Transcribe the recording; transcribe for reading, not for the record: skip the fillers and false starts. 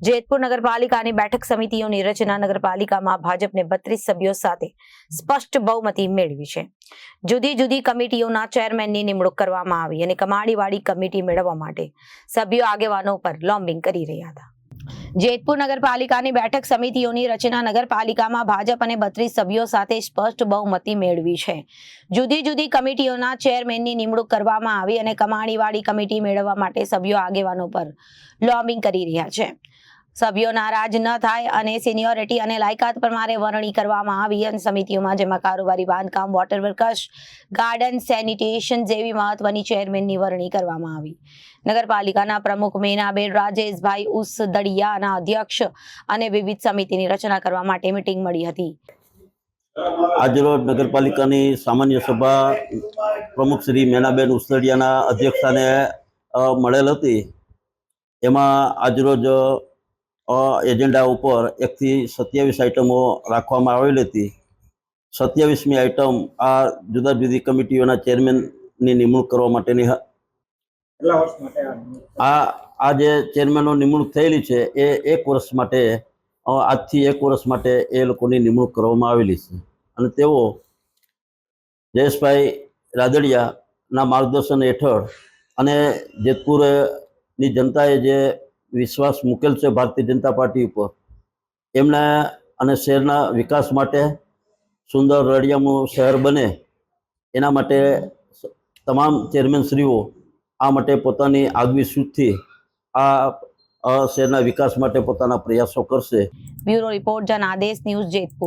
જેતપુર નગરપાલિકાની બેઠક સમિતિઓની રચના નગરપાલિકામાં ભાજપને 32 સભ્યો સાથે સ્પષ્ટ બહુમતી મેળવી છે। જુદી જુદી કમિટીઓના ચેરમેનની નિમણૂક કરવામાં આવી અને કમાણીવાળી કમિટી મેળવવા માટે સભ્યો આગેવાનો પર લોબિંગ કરી રહ્યા હતા। જેતપુર નગરપાલિકાની બેઠક સમિતિઓની રચના નગરપાલિકામાં ભાજપ અને 32 સભ્યો સાથે સ્પષ્ટ બહુમતી મેળવી છે। જુદી જુદી કમિટીઓના ચેરમેનની નિમણૂક કરવામાં આવી અને કમાણીવાળી કમિટી મેળવવા માટે સભ્યો આગેવાનો પર લોબિંગ કરી રહ્યા છે। સભ્યો નારાજ ન થાય અને સિનિયોરિટી અને લાયકાત પ્રમાણે વરણી કરવામાં આવી અને સમિતિઓમાં જેમાં કારોબારી, બાંધકામ, વોટર વર્કસ, ગાર્ડન, સેનિટેશન જેવી મહત્વની ચેરમેનની વરણી કરવામાં આવી। નગરપાલિકાના પ્રમુખ મેનાબેન રાજેશભાઈ ઉસદડિયાના અધ્યક્ષ અને વિવિધ સમિતિની રચના કરવા માટે મીટિંગ મળી હતી। આજરોજ નગરપાલિકાની સામાન્ય સભા પ્રમુખ શ્રી મેનાબેન ઉસદડિયાના અધ્યક્ષસ્થાને મળેલ હતી। એમાં આજરોજ એજન્ડા ઉપર 1 થી 27 આઇટમો રાખવામાં આવેલી હતી। 27મી આઇટમ આ જુદા જુદી કમિટીઓના ચેરમેનની નિમણૂક કરવા માટેની આ જે ચેરમેનો નિમણૂક થયેલી છે એ 1 વર્ષ માટે આજથી 1 વર્ષ માટે એ લોકોની નિમણૂક કરવામાં આવેલી છે અને તેઓ જયેશભાઈ રાદડિયાના માર્ગદર્શન હેઠળ અને જેતપુરની જનતાએ જે વિશ્વાસ મૂકેલ છે ભારતીય જનતા પાર્ટી ઉપર એમના અને શહેરના વિકાસ માટે સુંદર રળિયામણું શહેર બને એના માટે તમામ ચેરમેનશ્રીઓ આ માટે પોતાની આગવી સૂઝથી આ શહેરના વિકાસ માટે પોતાના પ્રયાસો કરશે। Bureau report Janadesh news Jetpur.